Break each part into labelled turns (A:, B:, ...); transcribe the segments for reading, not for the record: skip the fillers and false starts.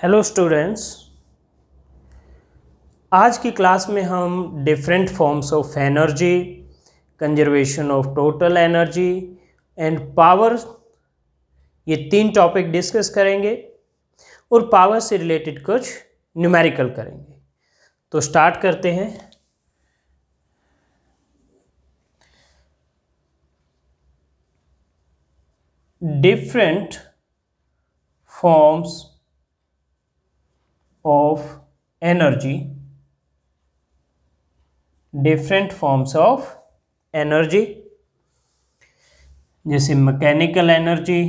A: Hello students, आज की class में हम different forms of energy, conservation of total energy and power, ये 3 टॉपिक डिस्कस करेंगे और पावर से रिलेटेड कुछ न्यूमेरिकल करेंगे। तो स्टार्ट करते हैं। Different forms of energy, different forms of energy जैसे mechanical energy,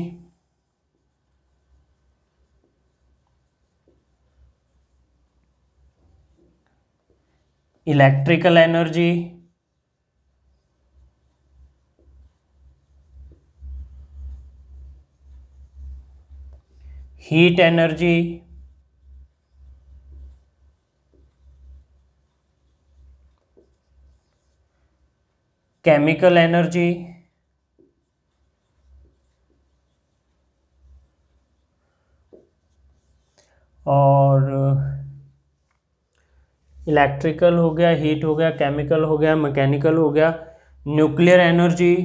A: electrical energy, heat energy, chemical energy, और इलेक्ट्रिकल हो गया, हीट हो गया, केमिकल हो गया, मैकेनिकल हो गया, न्यूक्लियर एनर्जी,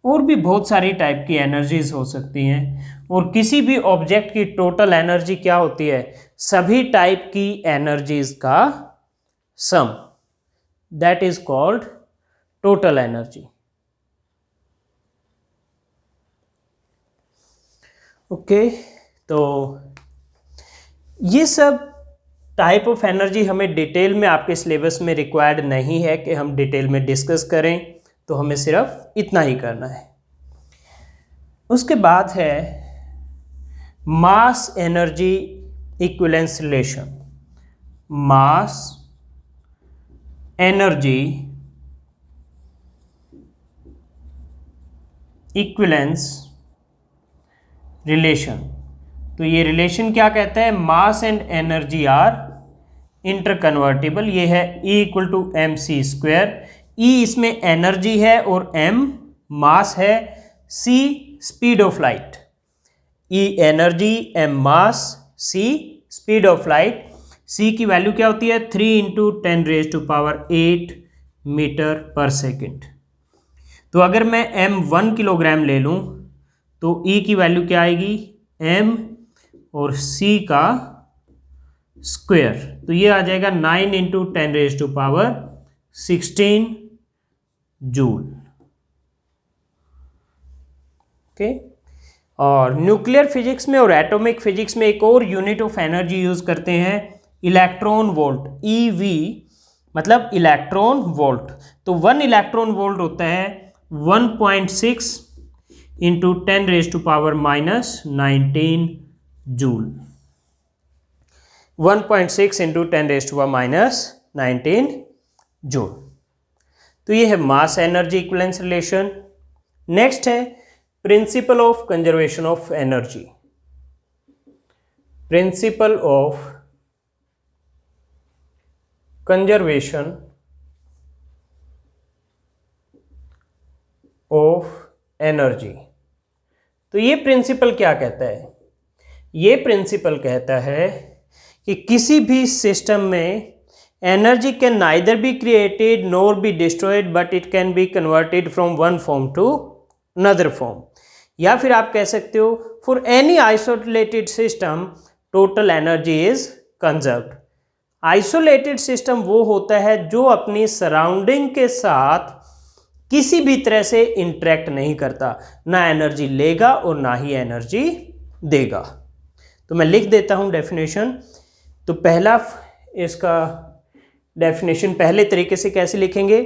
A: और भी बहुत सारी टाइप की एनर्जीज हो सकती हैं। और किसी भी ऑब्जेक्ट की टोटल एनर्जी क्या होती है? सभी टाइप की एनर्जीज का sum, that is called total energy. Okay, तो ये सब टाइप ऑफ एनर्जी हमें डिटेल में आपके सिलेबस में रिक्वायर्ड नहीं है कि हम डिटेल में डिस्कस करें, तो हमें सिर्फ इतना ही करना है। उसके बाद है mass energy equivalence relation. Mass energy equivalence relation. तो ये रिलेशन क्या कहता है? Mass and energy are interconvertible. ये है E = mc²। E इसमें एनर्जी है और m मास है, c speed of light. E energy, m mass, c speed of light. c की वैल्यू क्या होती है? 3 × 10⁸ मीटर पर सेकेंड। तो अगर मैं m 1 किलोग्राम ले लूँ तो E की वैल्यू क्या आएगी? m और c का स्क्वायर, तो ये आ जाएगा 9 × 10⁻16 जूल। ओके, और न्यूक्लियर फिजिक्स में और एटॉमिक फिजिक्स में एक और यूनिट ऑफ एनर्जी यूज करते हैं, इलेक्ट्रॉन वोल्ट। EV मतलब इलेक्ट्रॉन वोल्ट। तो 1 इलेक्ट्रॉन वोल्ट होता है 1.6 × 10⁻19 जूल। 1.6 × 10⁻19 जूल। तो ये है mass energy equivalence relation. Next है principle of conservation of energy. Principle of conservation of energy. तो ये प्रिंसिपल क्या कहता है? ये प्रिंसिपल कहता है कि किसी भी सिस्टम में energy can neither be created nor be destroyed, but it can be converted from one form to another form. या फिर आप कह सकते हो for any isolated system total energy is conserved. Isolated system वो होता है जो अपनी सराउंडिंग के साथ किसी भी तरह से इंटरेक्ट नहीं करता, ना एनर्जी लेगा और ना ही एनर्जी देगा। तो मैं लिख देता हूं डेफिनेशन। तो पहला इसका डेफिनेशन पहले तरीके से कैसे लिखेंगे?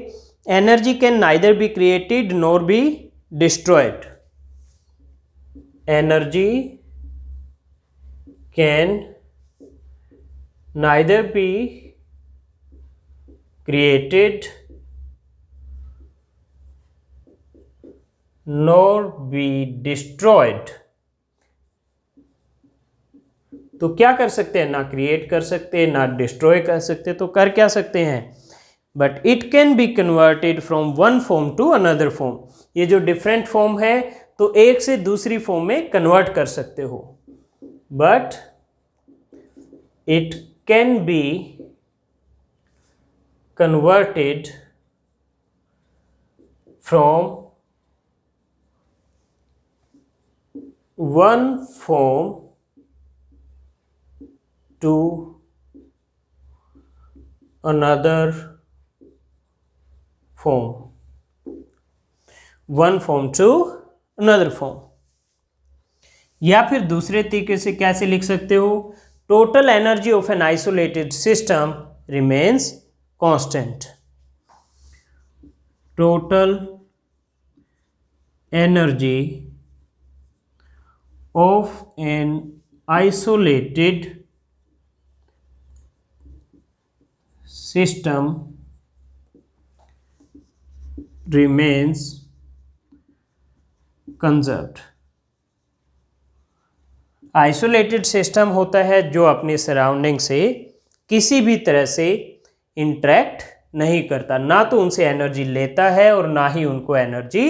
A: Energy can neither be created nor be destroyed. Energy can neither be created nor be destroyed. तो क्या कर सकते हैं? ना क्रिएट कर सकते, ना डिस्ट्रॉय कर सकते, तो कर क्या सकते हैं? But it can be converted from one form to another form. ये जो डिफरेंट फॉर्म है तो एक से दूसरी फॉर्म में कन्वर्ट कर सकते हो। but it can be converted from one form to another form, one form to another form। या फिर दूसरे तरीके से कैसे लिख सकते हो, total energy of an isolated system remains constant. Total energy of an isolated system remains conserved. Isolated system होता है जो अपनी सराउंडिंग से किसी भी तरह से इंटरेक्ट नहीं करता, ना तो उनसे एनर्जी लेता है और ना ही उनको एनर्जी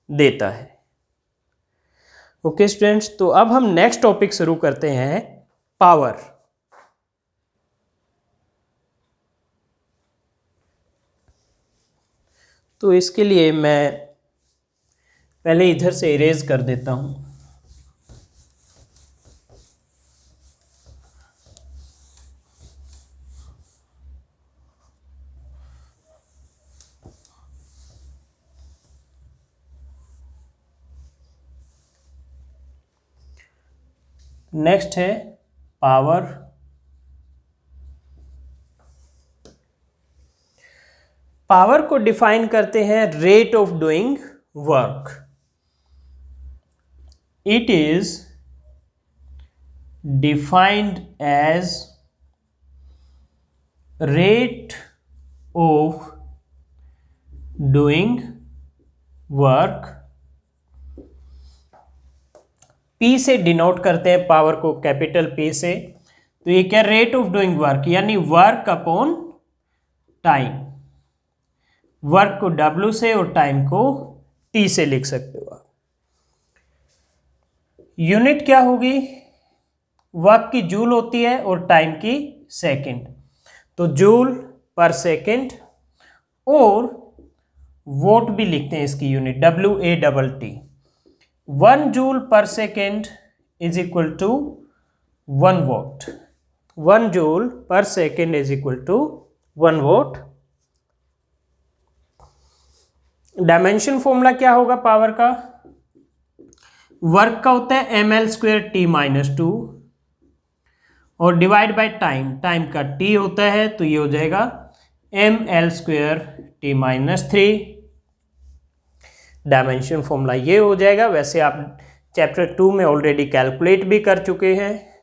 A: देता है। ओके स्टूडेंट्स, तो अब हम नेक्स्ट टॉपिक शुरू करते हैं, पावर। तो इसके लिए मैं पहले इधर से इरेज कर देता हूं। नेक्स्ट है पावर। पावर को डिफाइन करते हैं rate of doing work. It is defined as rate of doing work. P से डिनोट करते हैं पावर को, कैपिटल पी से। तो ये क्या, रेट ऑफ डूइंग वर्क, यानी वर्क अपॉन टाइम। वर्क को W से और टाइम को T से लिख सकते हो आप। यूनिट क्या होगी, वर्क की जूल होती है और टाइम की सेकंड। तो जूल पर सेकंड, और वोट भी लिखते हैं इसकी unit, WATT। 1 joule per second is equal to 1 watt. 1 joule per second is equal to 1 watt. Dimension formula क्या होगा पावर का, वर्क का होता है mL²T-2 और डिवाइड बाय टाइम, टाइम का T होता है, तो ये हो जाएगा mL²T-3। डायमेंशन फॉर्मूला ये हो जाएगा। वैसे आप चैप्टर 2 में ऑलरेडी कैलकुलेट भी कर चुके हैं।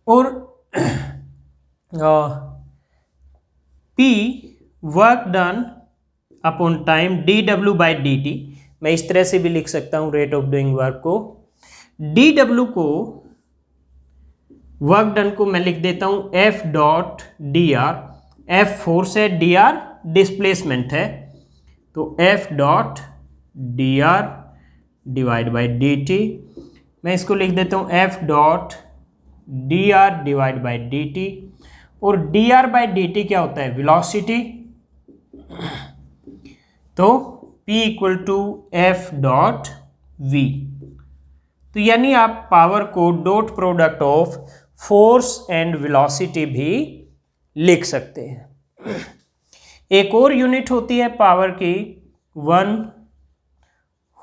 A: और P work done upon time dW/dt, मैं इस तरह से भी लिख सकता हूं रेट ऑफ डूइंग वर्क को। dW को, वर्क डन को मैं लिख देता हूं F.dr। F फोर्स है, dr डिस्प्लेसमेंट है, तो F.dr डिवाइड बाई dt। मैं इसको लिख देता हूं F.dr डिवाइड बाई dt। और dr/dt क्या होता है, वेलोसिटी। तो P इक्वल टू F.v। तो यानी आप power co dot product of force and velocity भी लिख सकते हैं। एक और यूनिट होती है पावर की, 1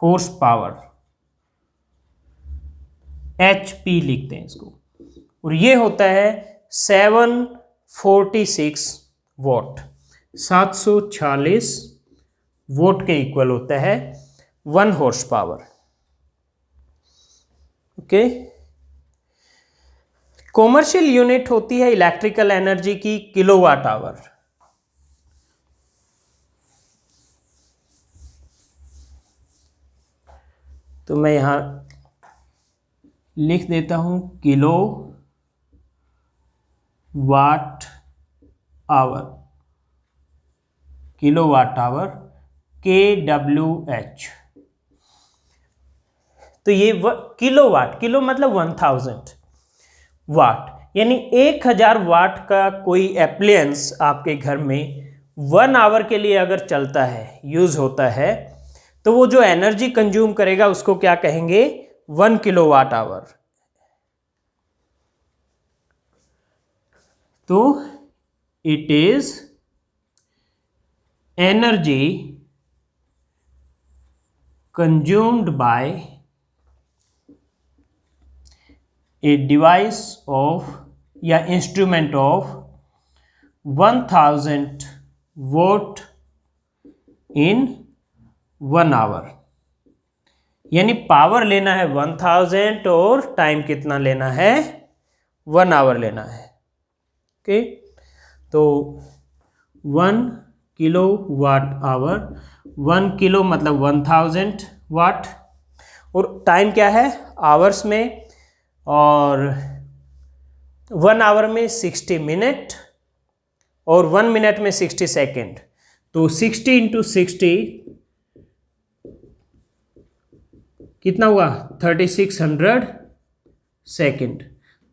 A: हॉर्स पावर, HP लिखते हैं इसको, और ये होता है 746 वॉट। 746 वोट के इक्वल होता है 1 horse power. Okay, commercial unit होती है इलेक्ट्रिकल एनर्जी की किलोवाट आवर। तो मैं यहां लिख देता हूं kilo watt hour, kilowatt hour, KWH। तो ये किलोवाट, किलो मतलब 1000 वाट, यानी 1000 वाट का कोई एप्लायंस आपके घर में 1 आवर के लिए अगर चलता है, यूज होता है, तो वो जो एनर्जी कंज्यूम करेगा उसको क्या कहेंगे? 1 किलोवाट आवर। तो it is energy consumed by a device of या instrument of 1000 watt in 1 hour, यानी पावर लेना है 1000 और टाइम कितना लेना है? 1 आवर लेना है। ओके, तो 1 किलो वाट आवर, 1 किलो मतलब 1000 वाट, और टाइम क्या है आवर्स में, और 1 आवर में 60 मिनट और 1 मिनट में 60 सेकेंड, तो 60 इंटू 60 कितना हुआ? 3600 सेकेंड।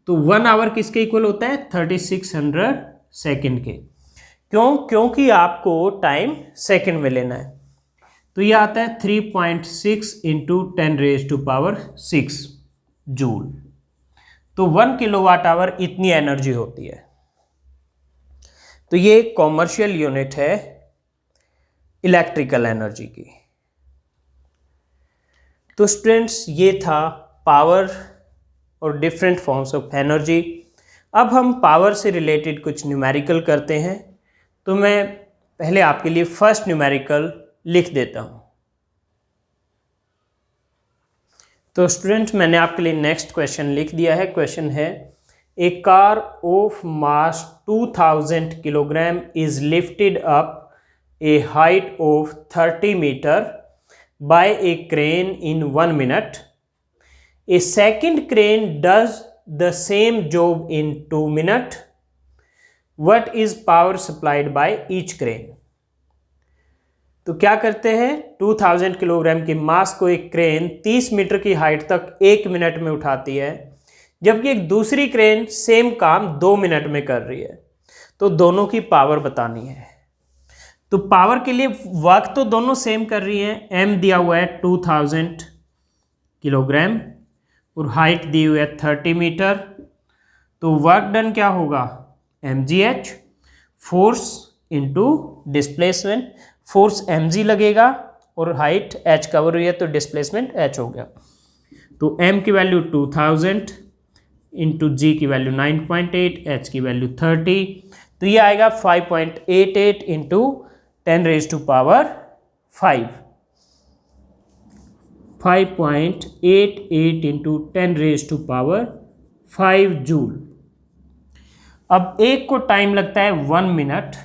A: तो 1 आवर किसके इक्वल होता है? 3600 सेकेंड के। क्यों? क्योंकि आपको टाइम सेकेंड में लेना है। तो यह आता है 3.6 इंटू 10⁻⁶ जूल। तो 1 किलोवाट आवर इतनी एनर्जी होती है। तो ये कॉमर्शियल यूनिट है इलेक्ट्रिकल एनर्जी की। तो स्टूडेंट्स, ये था पावर और डिफरेंट फॉर्म्स ऑफ एनर्जी। अब हम पावर से रिलेटेड कुछ न्यूमेरिकल करते हैं। तो मैं पहले आपके लिए फर्स्ट न्यूमेरिकल लिख देता हूं। तो स्टूडेंट्स, मैंने आपके लिए नेक्स्ट क्वेश्चन लिख दिया है। क्वेश्चन है, a car of mass 2000 kilogram is lifted up a height of 30 metre by a crane in 1 minute. A second crane does the same job in 2 minutes. What is power supplied by each crane? तो क्या करते हैं? 2000 kilogram के मास को एक crane 30 metre की height तक 1 minute में उठाती है, जबकि एक दूसरी क्रेन सेम काम 2 मिनट में कर रही है। तो दोनों की पावर बतानी है। तो पावर के लिए वर्क तो दोनों सेम कर रही हैं। एम दिया हुआ है 2000 किलोग्राम और हाइट दी हुई है 30 मीटर। तो वर्क डन क्या होगा? mgh, force into displacement. Force mg लगेगा और हाइट h कवर हुई है तो डिस्प्लेसमेंट h हो गया। तो m की वैल्यू 2000 इंटू g की वैल्यू 9.8, h की वैल्यू 30। तो ये आएगा 5.88 इंटू 10⁻⁵ 5.88 इंटू 10⁻⁵ जूल। अब एक को टाइम लगता है 1 मिनट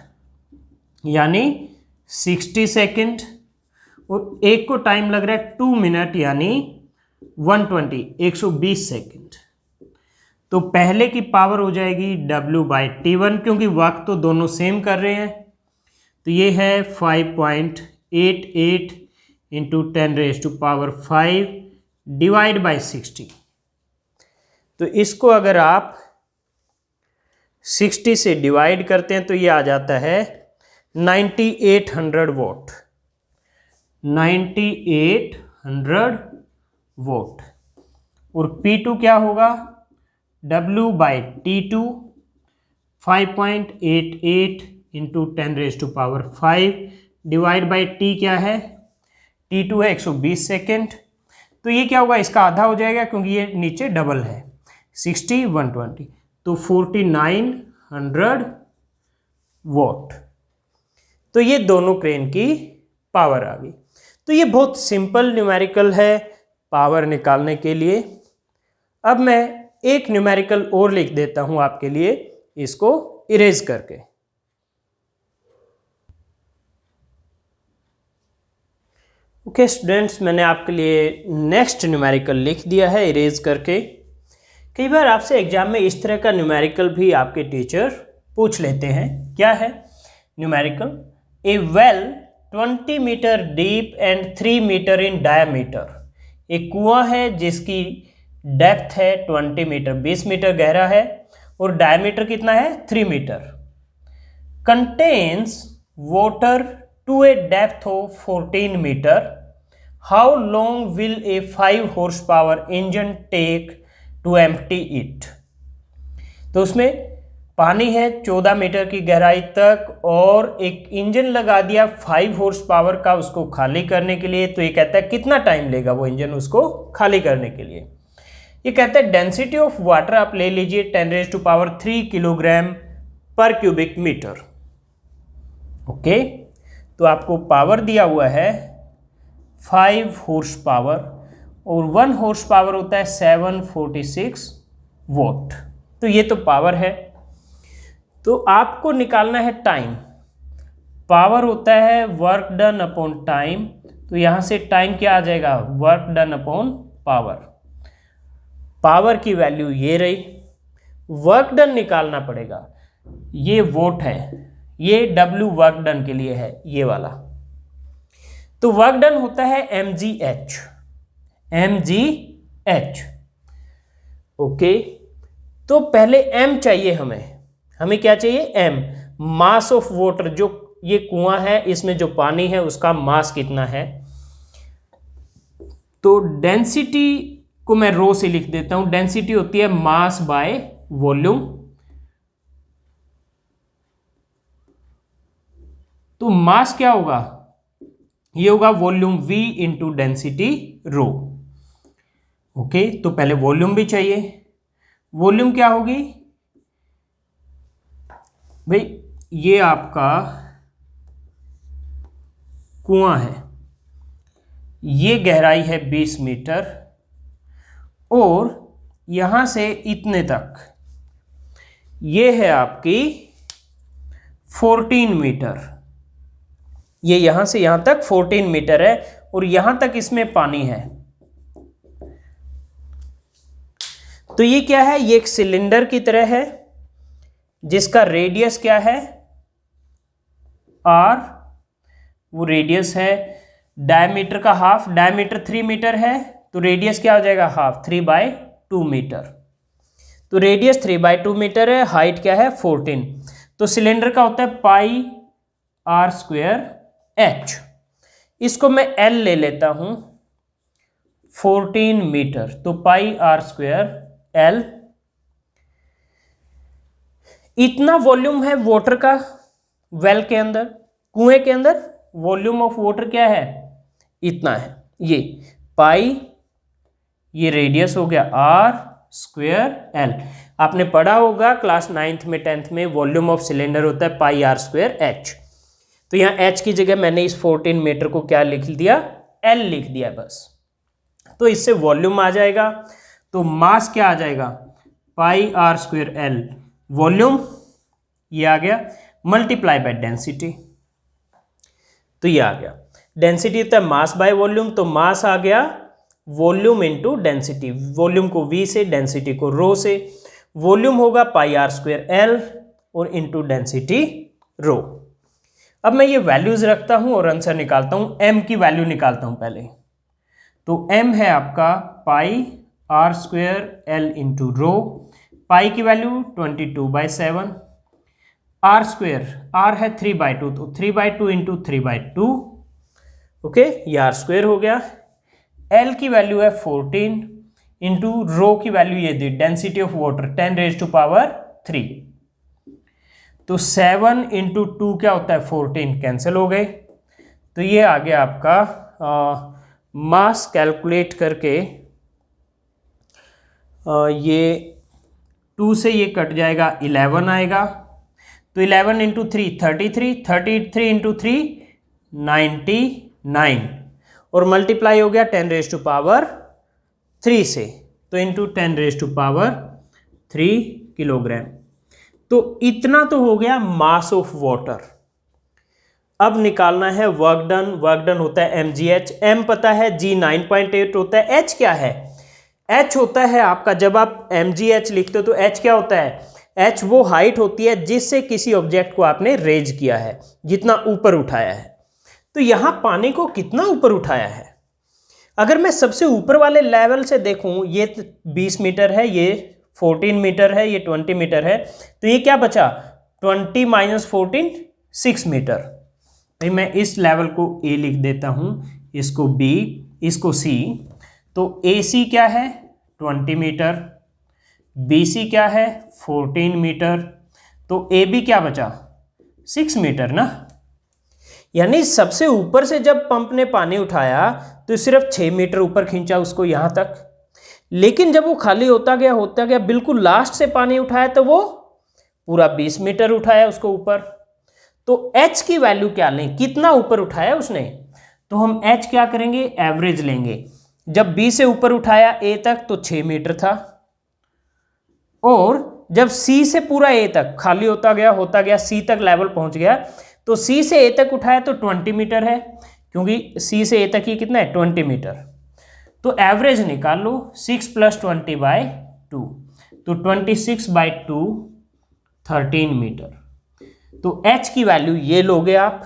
A: यानी 60 सेकेंड, और एक को टाइम लग रहा है 2 मिनट यानी 120 सेकेंड। तो पहले की पावर हो जाएगी W/T1, क्योंकि वक्त तो दोनों सेम कर रहे हैं। तो ये है 5.88 इंटू 10⁻⁵ डिवाइड बाई 60। तो इसको अगर आप 60 से डिवाइड करते हैं तो ये आ जाता है 9800 वोट। 9800 वोट। और P2 क्या होगा? W/T2 5.88 into 10⁻⁵ divide by T क्या है? T2 है 120 सेकेंड। तो ये क्या होगा? इसका आधा हो जाएगा क्योंकि ये नीचे डबल है, 60 120, तो 4900 वोट। तो ये दोनों क्रेन की पावर आ गई। तो ये बहुत सिंपल न्यूमेरिकल है पावर निकालने के लिए। अब मैं एक न्यूमेरिकल और लिख देता हूं आपके लिए, इसको इरेज करके। ओके स्टूडेंट्स, मैंने आपके लिए नेक्स्ट न्यूमेरिकल लिख दिया है इरेज करके। कई बार आपसे एग्जाम में इस तरह का न्यूमेरिकल भी आपके टीचर पूछ लेते हैं। क्या है numerical? A well 20 metre deep and 3 metre in diameter एक कुआं है जिसकी डेप्थ है 20 मीटर, 20 मीटर गहरा है, और डायमीटर कितना है 3 metre, contains water to a depth of 14 metre, how long will a 5 horse power engine take to empty it. तो उसमें पानी है 14 मीटर की गहराई तक और एक इंजन लगा दिया 5 हॉर्स पावर का उसको खाली करने के लिए। तो ये कहता है कितना टाइम लेगा वो इंजन उसको खाली करने के लिए। ये कहता है डेंसिटी ऑफ वाटर आप ले लीजिए 10⁻³ किलोग्राम पर क्यूबिक मीटर। ओके, तो आपको पावर दिया हुआ है 5 हॉर्स पावर और 1 हॉर्स पावर होता है 746 वोल्ट। तो ये तो पावर है। तो आपको निकालना है टाइम। पावर होता है वर्क डन अपॉन टाइम, तो यहां से टाइम क्या आ जाएगा, work done upon power. Power की वैल्यू ये रही, वर्क डन निकालना पड़ेगा, ये वोट है, ये W वर्क डन के लिए है ये वाला। तो वर्क डन होता है mgh, mgh। ओके, तो पहले m चाहिए हमें क्या चाहिए, m, मास ऑफ वाटर, जो ये कुआं है इसमें जो पानी है उसका मास कितना है। तो डेंसिटी को मैं रो से लिख देता हूं, डेंसिटी होती है मास बाय वॉल्यूम। तो मास क्या होगा, ये होगा volume V into density rho. Okay, तो पहले वॉल्यूम भी चाहिए। वॉल्यूम क्या होगी भाई, ये आपका कुआं है, ये गहराई है 20 मीटर और यहां से इतने तक ये है आपकी 14 मीटर, ये यहां से यहां तक 14 मीटर है और यहां तक इसमें पानी है। तो ये क्या है, ये एक सिलेंडर की तरह है जिसका रेडियस क्या है r, वो रेडियस है, डायमीटर का हाफ, डायमीटर 3 मीटर है तो रेडियस क्या हो जाएगा हाफ, 3/2 मीटर। तो रेडियस 3/2 मीटर है, हाइट क्या है 14। तो सिलेंडर का होता है πr²h, इसको मैं L ले लेता हूं 14 मीटर, तो πr²L। इतना वॉल्यूम है वाटर का वेल के अंदर, कुएं के अंदर वॉल्यूम ऑफ वाटर क्या है, इतना है, ये पाई, ये रेडियस हो गया r²L। आपने पढ़ा होगा क्लास 9th में 10th में वॉल्यूम ऑफ सिलेंडर होता है πr²h। तो यहाँ h की जगह मैंने इस 14 मीटर को क्या लिख दिया, L लिख दिया बस। तो इससे वॉल्यूम आ जाएगा, तो मास क्या आ जाएगा πr²L वॉल्यूम, ये आ गया, मल्टीप्लाई बाय डेंसिटी, तो ये आ गया। डेंसिटी होता है मास बाय वॉल्यूम, तो मास आ गया वॉल्यूम इंटू डेंसिटी, वॉल्यूम को V से, डेंसिटी को रो से, वॉल्यूम होगा πr²L और इंटू डेंसिटी रो। अब मैं ये वैल्यूज रखता हूं और आंसर निकालता हूं, m की वैल्यू निकालता हूं पहले। तो m है आपका πr²L इंटू रो, पाई की वैल्यू 22/7, r², r है 3/2, तो 3/2 इंटू 3/2, ओके, ये r² हो गया। L की वैल्यू है 14 इंटू रो की वैल्यू ये दी, डेंसिटी ऑफ वाटर 10⁻³ तो 7 इंटू 2 क्या होता है 14, कैंसिल हो गए। तो ये आ गया आपका मास कैलकुलेट करके, ये 2 से ये कट जाएगा 11 आएगा, तो 11 इंटू 3 33, 33 इंटू 3 99 और मल्टीप्लाई हो गया 10⁻³ से, तो इंटू 10⁻³ किलोग्राम। तो इतना तो हो गया मास ऑफ वाटर। अब निकालना है वर्क डन। वर्क डन होता है mgh, m पता है, g 9.8 होता है, h क्या है, h होता है आपका, जब आप mgh लिखते हो तो h क्या होता है, h वो हाइट होती है जिससे किसी ऑब्जेक्ट को आपने रेज किया है, जितना ऊपर उठाया है। तो यहां पानी को कितना ऊपर उठाया है, अगर मैं सबसे ऊपर वाले लेवल से देखूं, ये 20 मीटर है, ये 14 मीटर है, ये 20 मीटर है, तो ये क्या बचा 20 - 14 6 मीटर। भाई मैं इस लेवल को ए लिख देता हूं, इसको बी, इसको सी। तो ए सी क्या है 20 मीटर, बी सी क्या है 14 मीटर, तो ए बी क्या बचा 6 मीटर ना। यानी सबसे ऊपर से जब पंप ने पानी उठाया तो सिर्फ 6 मीटर ऊपर खींचा उसको यहाँ तक, लेकिन जब वो खाली होता गया बिल्कुल लास्ट से पानी उठाया तो वो पूरा 20 मीटर उठाया उसको ऊपर। तो H की वैल्यू क्या लें, कितना ऊपर उठाया उसने, तो हम H क्या करेंगे एवरेज लेंगे। जब B से ऊपर उठाया A तक तो 6 मीटर था, और जब C से पूरा A तक खाली होता गया C तक लेवल पहुंच गया, तो C से A तक उठाया तो 20 मीटर है, क्योंकि C से A तक ये कितना है 20 मीटर। तो एवरेज निकाल लो 6 + 20/2, तो 26/2 13 मीटर। तो H की वैल्यू ये लोगे आप,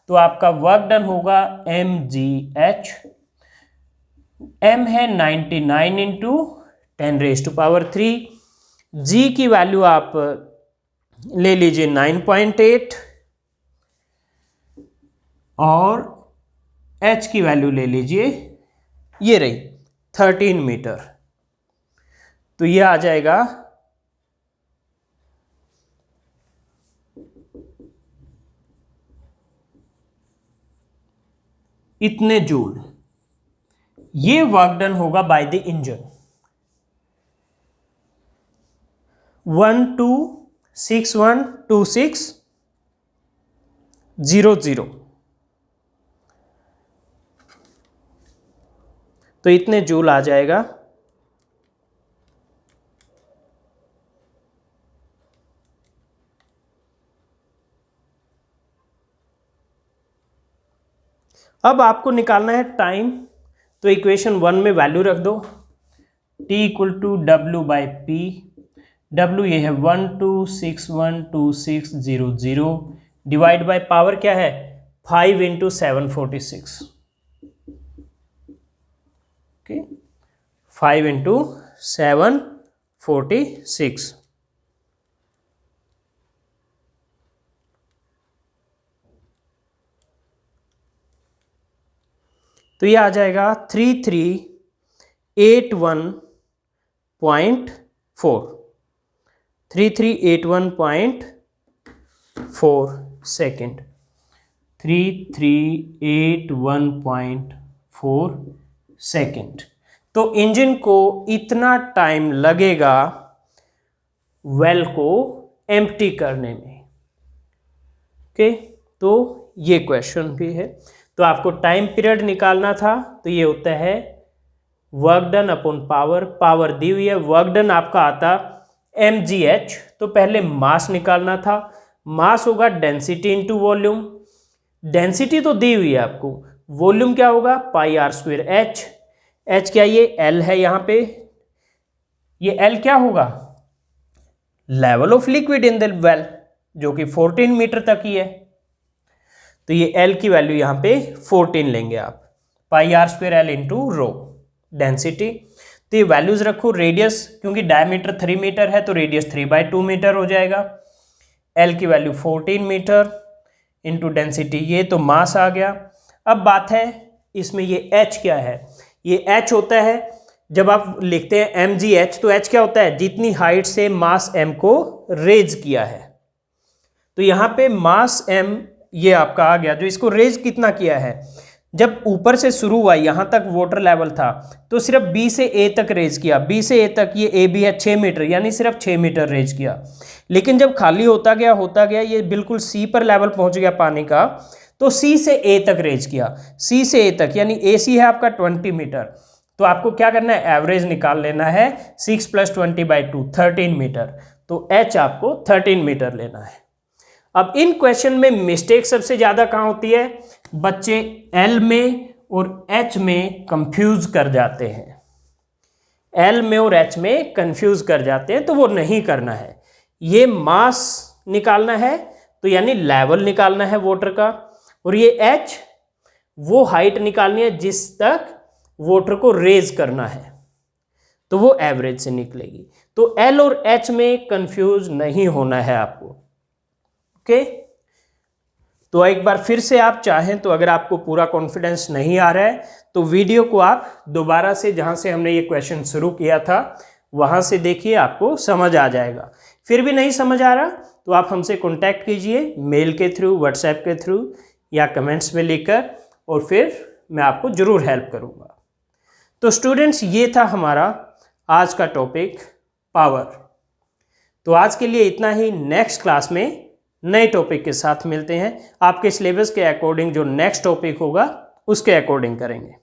A: तो आपका वर्क डन होगा mgh, m है 99 × 10⁻³ G की वैल्यू आप ले लीजिए 9.8 और H की वैल्यू ले लीजिए ये रही 13 मीटर। तो ये आ जाएगा इतने जूल। ये वर्क डन होगा बाय द इंजन 12612600। तो इतने जूल आ जाएगा। अब आपको निकालना है टाइम, तो इक्वेशन 1 में वैल्यू रख दो, T = W/P। W ये है 12612600 डिवाइड बाय पावर क्या है 5 × 746। ओके 5 × 746। तो ये आ जाएगा 3381.4 3381.4 सेकेंड, 3381.4 सेकेंड। तो इंजन को इतना टाइम लगेगा वेल को एम्प्टी करने में। ओके तो ये क्वेश्चन भी है। तो आपको टाइम पीरियड निकालना था, तो ये होता है work done upon power. Power दी हुई है, वर्क डन आपका आता mgh, तो पहले मास निकालना था। मास होगा डेंसिटी इंटू वॉल्यूम। डेंसिटी तो दी हुई है आपको, वॉल्यूम क्या होगा πr² h। h क्या ये L है यहाँ पे, ये L क्या होगा level of liquid in the well, जो कि 14 मीटर तक ही है। तो ये L की वैल्यू यहाँ पे 14 लेंगे आप, πr² L into rho density. तो ये वैल्यूज रखो। रेडियस क्योंकि डायमीटर 3 मीटर है तो रेडियस 3/2 मीटर हो जाएगा। L की वैल्यू 14 मीटर इंटू डेंसिटी, ये तो मास आ गया। अब बात है इसमें ये H क्या है, ये H होता है जब आप लिखते हैं mgh, तो H क्या होता है जितनी हाइट से मास m को रेज किया है। तो यहाँ पे मास m ये आपका आ गया, जो इसको रेज कितना किया है, जब ऊपर से शुरू हुआ यहाँ तक वाटर लेवल था तो सिर्फ B से A तक रेज किया। B से A तक ये AB है 6 मीटर, यानी सिर्फ 6 मीटर रेज किया। लेकिन जब खाली होता गया ये बिल्कुल C पर लेवल पहुंच गया पानी का, तो C से A तक रेज किया। C से A तक यानी AC है आपका 20 मीटर। तो आपको क्या करना है एवरेज निकाल लेना है 6 + 20/2 13 मीटर। तो H आपको 13 मीटर लेना है। अब इन क्वेश्चन में मिस्टेक सबसे ज़्यादा कहाँ होती है, बच्चे L में और H में कंफ्यूज कर जाते हैं। L में और H में कंफ्यूज कर जाते हैं, तो वो नहीं करना है। ये मास निकालना है, तो यानी लेवल निकालना है वाटर का, और ये H वो हाइट निकालनी है जिस तक वाटर को रेज करना है तो वो एवरेज से निकलेगी। तो एल और एच में कंफ्यूज नहीं होना है आपको। ओके, तो एक बार फिर से आप चाहें तो अगर आपको पूरा कॉन्फिडेंस नहीं आ रहा है तो वीडियो को आप दोबारा से जहां से हमने ये क्वेश्चन शुरू किया था वहां से देखिए, आपको समझ आ जाएगा। फिर भी नहीं समझ आ रहा तो आप हमसे कांटेक्ट कीजिए मेल के थ्रू, व्हाट्सएप के थ्रू या कमेंट्स में लिखकर, और फिर मैं आपको ज़रूर हेल्प करूँगा। तो स्टूडेंट्स, ये था हमारा आज का टॉपिक पावर। तो आज के लिए इतना ही। नेक्स्ट क्लास में नए टॉपिक के साथ मिलते हैं। आपके सिलेबस के अकॉर्डिंग जो नेक्स्ट टॉपिक होगा उसके अकॉर्डिंग करेंगे।